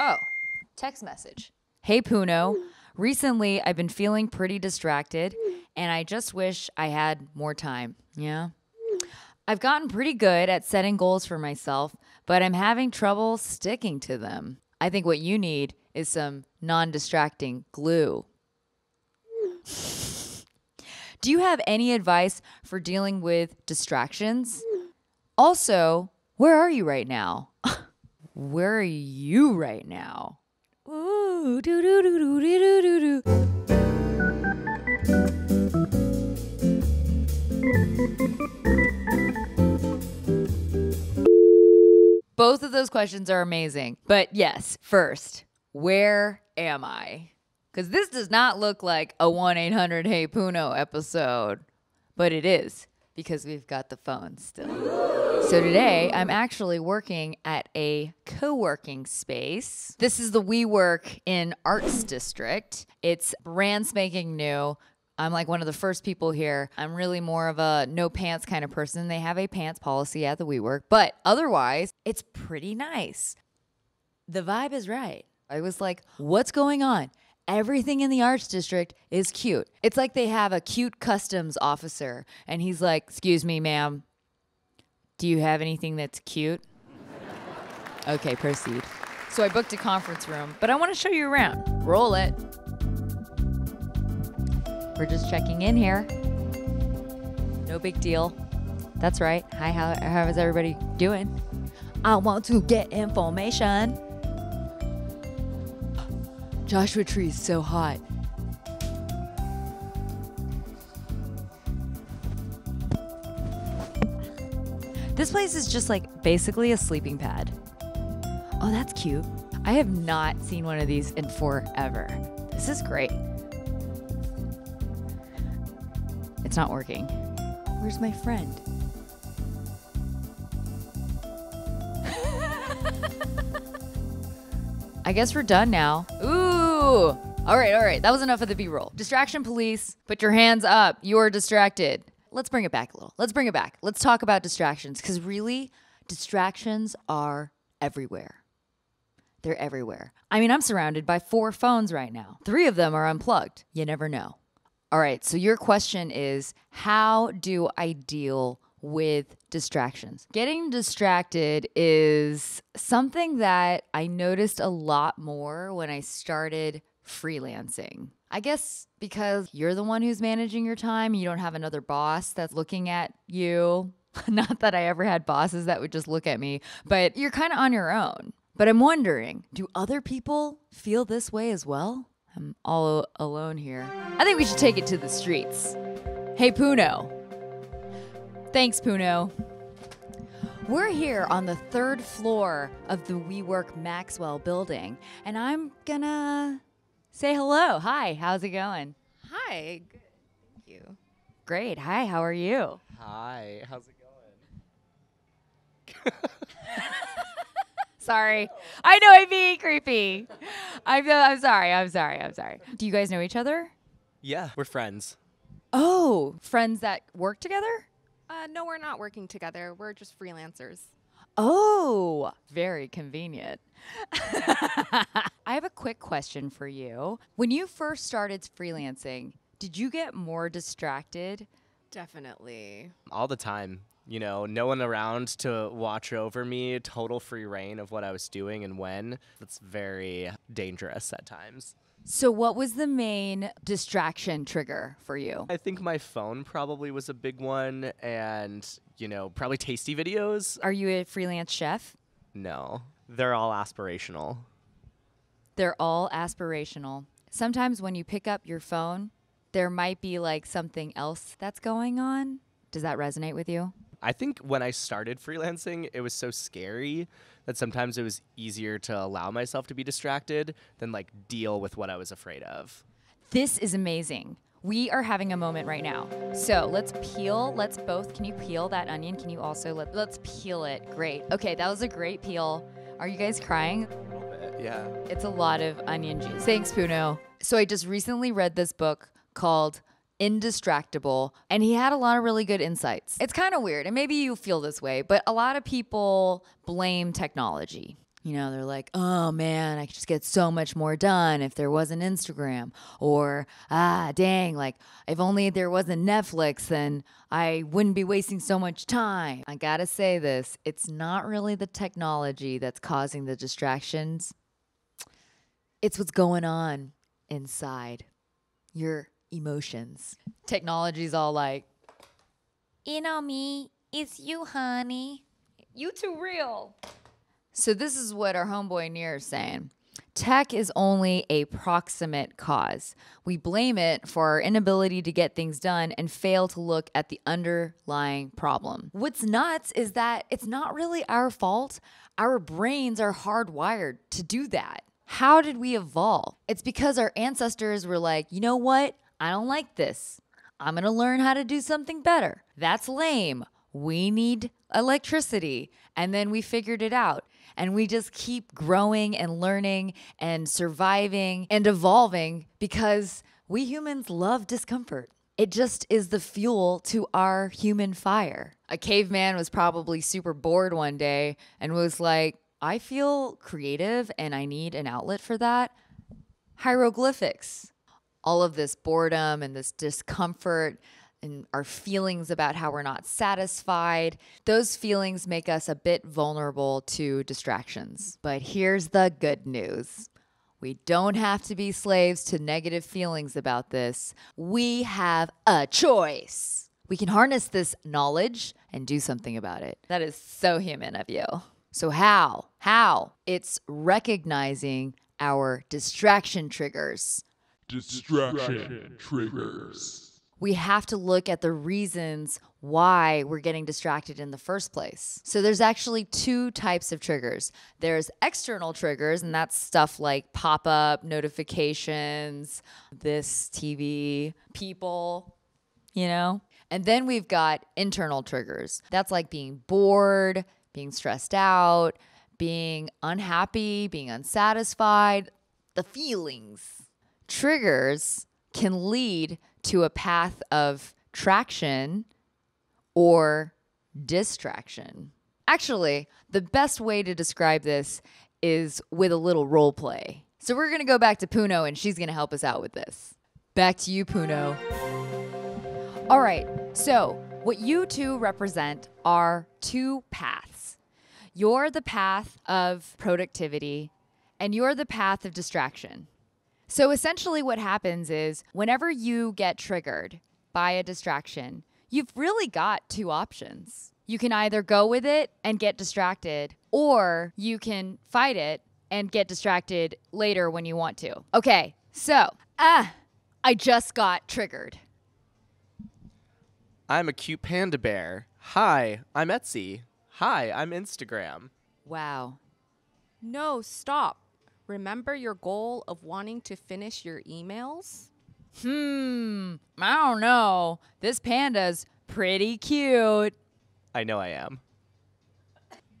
Oh, text message. Hey, Puno. Recently, I've been feeling pretty distracted, and I just wish I had more time. Yeah. I've gotten pretty good at setting goals for myself, but I'm having trouble sticking to them. I think what you need is some non-distracting glue. Do you have any advice for dealing with distractions? Also, where are you right now? Where are you right now? Ooh, doo doo doo doo doo doo doo. Both of those questions are amazing. But yes, first, where am I? Because this does not look like a 1-800-HEY PUNO episode, but it is because we've got the phone still. So today, I'm actually working at a co-working space. This is the WeWork in Arts District. It's brand spanking new. I'm like one of the first people here. I'm really more of a no pants kind of person. They have a pants policy at the WeWork, but otherwise, it's pretty nice. The vibe is right. I was like, what's going on? Everything in the Arts District is cute. It's like they have a cute customs officer, and he's like, excuse me, ma'am, do you have anything that's cute? Okay, proceed. So I booked a conference room, but I want to show you around. Roll it. We're just checking in here. No big deal. That's right. Hi, how is everybody doing? I want to get information. Joshua Tree is so hot. This place is just like basically a sleeping pad. Oh, that's cute. I have not seen one of these in forever. This is great. It's not working. Where's my friend? I guess we're done now. Ooh. All right. That was enough of the B-roll. Distraction police, put your hands up. You are distracted. Let's bring it back a little. Let's talk about distractions, because really, distractions are everywhere. They're everywhere. I mean, I'm surrounded by 4 phones right now. 3 of them are unplugged. You never know. All right, so your question is, how do I deal with distractions? Getting distracted is something that I noticed a lot more when I started freelancing. I guess because you're the one who's managing your time. You don't have another boss that's looking at you. Not that I ever had bosses that would just look at me, but you're kind of on your own. But I'm wondering, do other people feel this way as well? I'm all alone here. I think we should take it to the streets. Hey, Puno. Thanks, Puno. We're here on the 3rd floor of the WeWork Maxwell building, and I'm gonna say hello. Hi, how's it going? Hi, good. Thank you. Great. Hi, how are you? Hi, how's it going? Sorry. I know I'm being creepy. I'm sorry. Do you guys know each other? Yeah, we're friends. Oh, friends that work together? No, we're not working together. We're just freelancers. Oh, very convenient. I have a quick question for you. When you first started freelancing, did you get more distracted? Definitely. All the time. You know, no one around to watch over me, total free reign of what I was doing and when. That's very dangerous at times. So what was the main distraction trigger for you? I think my phone probably was a big one, and, you know, probably tasty videos. Are you a freelance chef? No, they're all aspirational. They're all aspirational. Sometimes when you pick up your phone, there might be like something else that's going on. Does that resonate with you? I think when I started freelancing, it was so scary that sometimes it was easier to allow myself to be distracted than like deal with what I was afraid of. This is amazing. We are having a moment right now. So let's both, can you peel that onion? Can you also, let's peel it. Great. Okay, that was a great peel. Are you guys crying? A little bit, yeah. It's a lot of onion juice. Thanks, Puno. So I just recently read this book called Indistractable, and he had a lot of really good insights. It's kind of weird, and maybe you feel this way, but a lot of people blame technology. You know, they're like, oh man, I could just get so much more done if there wasn't Instagram. Or, dang, like if only there wasn't Netflix, then I wouldn't be wasting so much time. I gotta say this, it's not really the technology that's causing the distractions. It's what's going on inside your emotions. Technology's all like, me, it's you, honey. You too real. So this is what our homeboy Near is saying. Tech is only a proximate cause. We blame it for our inability to get things done and fail to look at the underlying problem. What's nuts is that it's not really our fault. Our brains are hardwired to do that. How did we evolve? It's because our ancestors were like, you know what? I don't like this. I'm going to learn how to do something better. That's lame. We need electricity. And then we figured it out. And we just keep growing and learning and surviving and evolving because we humans love discomfort. It just is the fuel to our human fire. A caveman was probably super bored one day and was like, I feel creative and I need an outlet for that. Hieroglyphics. All of this boredom and this discomfort and our feelings about how we're not satisfied, those feelings make us a bit vulnerable to distractions. But here's the good news. We don't have to be slaves to negative feelings about this. We have a choice. We can harness this knowledge and do something about it. That is so human of you. So how? It's recognizing our distraction triggers. Distraction triggers. We have to look at the reasons why we're getting distracted in the first place. So there's actually two types of triggers. There's external triggers, and that's stuff like pop-up notifications, this TV, people, you know? And then we've got internal triggers. That's like being bored, being stressed out, being unhappy, being unsatisfied, the feelings. Triggers can lead to a path of traction or distraction. Actually, the best way to describe this is with a little role play. So we're going to go back to Puno and she's going to help us out with this. Back to you, Puno. All right, so what you two represent are two paths. You're the path of productivity and you're the path of distraction. So essentially what happens is whenever you get triggered by a distraction, you've really got two options. You can either go with it and get distracted, or you can fight it and get distracted later when you want to. Okay, so, I just got triggered. I'm a cute panda bear. Hi, I'm Etsy. Hi, I'm Instagram. Wow. No, stop. Remember your goal of wanting to finish your emails? I don't know. This panda's pretty cute. I know I am.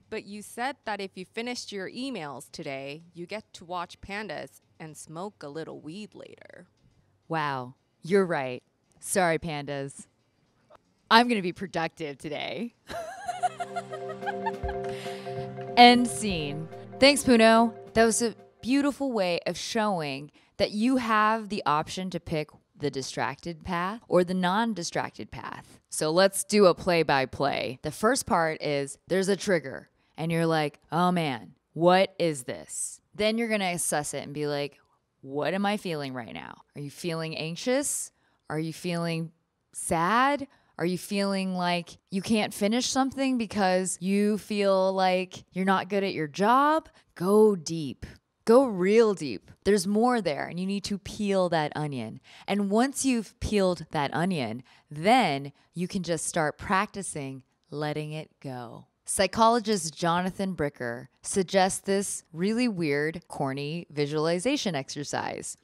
But you said that if you finished your emails today, you get to watch pandas and smoke a little weed later. Wow, you're right. Sorry, pandas. I'm going to be productive today. End scene. Thanks, Puno. That was a beautiful way of showing that you have the option to pick the distracted path or the non-distracted path. So let's do a play-by-play. The first part is there's a trigger and you're like, oh man, what is this? Then you're going to assess it and be like, what am I feeling right now? Are you feeling anxious? Are you feeling sad? Are you feeling like you can't finish something because you feel like you're not good at your job? Go deep. Go real deep. There's more there, and you need to peel that onion. And once you've peeled that onion, then you can just start practicing letting it go. Psychologist Jonathan Bricker suggests this really weird, corny visualization exercise.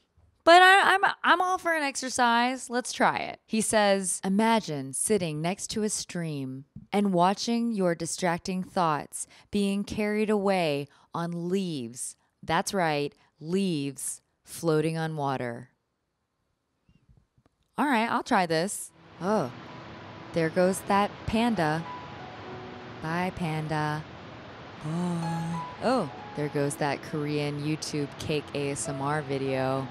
But I'm all for an exercise. Let's try it. He says, imagine sitting next to a stream and watching your distracting thoughts being carried away on leaves. That's right, leaves floating on water. All right, I'll try this. Oh, there goes that panda. Bye, panda. Bye. Oh, There goes that Korean YouTube cake ASMR video.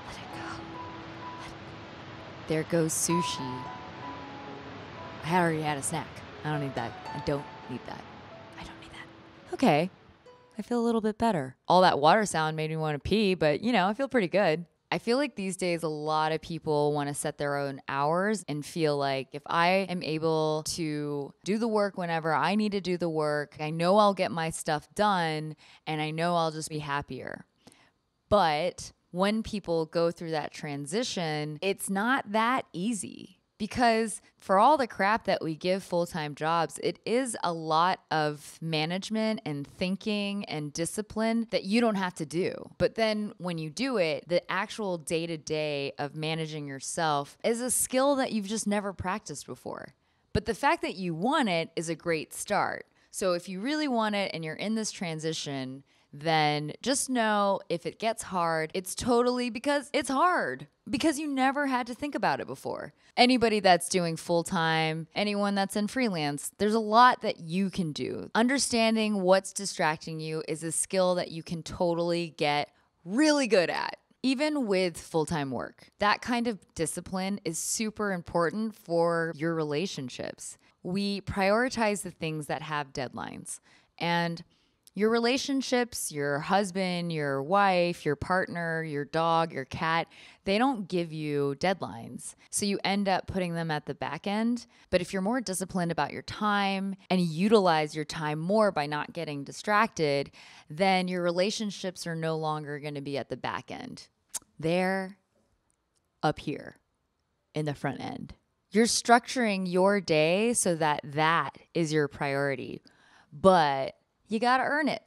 Let it go. There goes sushi. I already had a snack. I don't need that. I don't need that. I don't need that. Okay. I feel a little bit better. All that water sound made me want to pee, but I feel pretty good. I feel like these days a lot of people want to set their own hours and feel like if I am able to do the work whenever I need to do the work, I know I'll get my stuff done and I know I'll just be happier. But when people go through that transition, it's not that easy. Because for all the crap that we give full-time jobs, it is a lot of management and thinking and discipline that you don't have to do. But then when you do it, the actual day-to-day of managing yourself is a skill that you've just never practiced before. But the fact that you want it is a great start. So if you really want it and you're in this transition, then just know if it gets hard, it's totally because it's hard, because you never had to think about it before. Anybody that's doing full-time, anyone that's in freelance, there's a lot that you can do. Understanding what's distracting you is a skill that you can totally get really good at. Even with full-time work, that kind of discipline is super important for your relationships. We prioritize the things that have deadlines. And your relationships, your husband, your wife, your partner, your dog, your cat, they don't give you deadlines. So you end up putting them at the back end. But if you're more disciplined about your time and utilize your time more by not getting distracted, then your relationships are no longer going to be at the back end. They're up here in the front end. You're structuring your day so that that is your priority. But you got to earn it.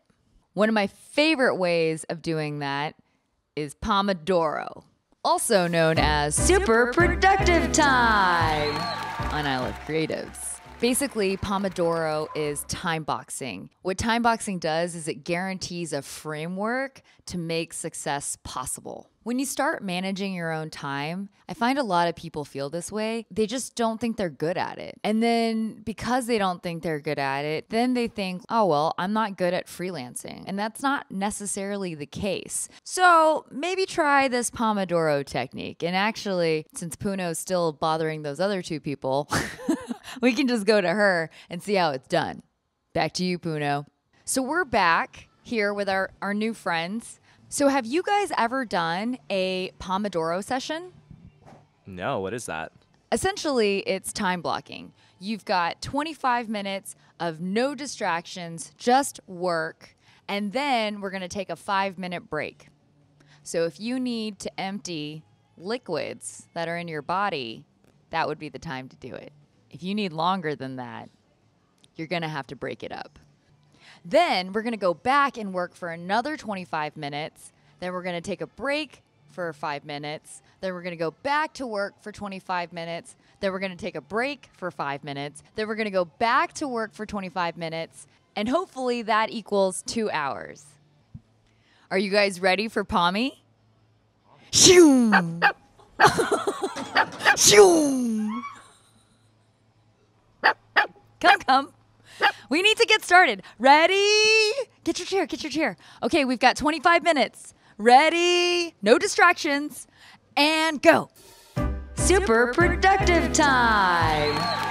One of my favorite ways of doing that is Pomodoro, also known as super productive time on I Love Creatives. Basically, Pomodoro is time boxing. What time boxing does is it guarantees a framework to make success possible. When you start managing your own time, I find a lot of people feel this way. They just don't think they're good at it. And then because they don't think they're good at it, then they think, oh, well, I'm not good at freelancing. And that's not necessarily the case. So maybe try this Pomodoro technique. And actually, since Puno's still bothering those other two people, we can just go to her and see how it's done. Back to you, Puno. So we're back here with our new friends. So have you guys ever done a Pomodoro session? No, what is that? Essentially, it's time blocking. You've got 25 minutes of no distractions, just work, and then we're going to take a 5-minute break. So if you need to empty liquids that are in your body, that would be the time to do it. If you need longer than that, you're going to have to break it up. Then we're going to go back and work for another 25 minutes. Then we're going to take a break for 5 minutes. Then we're going to go back to work for 25 minutes. Then we're going to take a break for 5 minutes. Then we're going to go back to work for 25 minutes. And hopefully that equals 2 hours. Are you guys ready for Pommy? Shoo! Shoo! Come. We need to get started. Ready? Get your chair. Okay, we've got 25 minutes. Ready? No distractions. And go. Super productive time.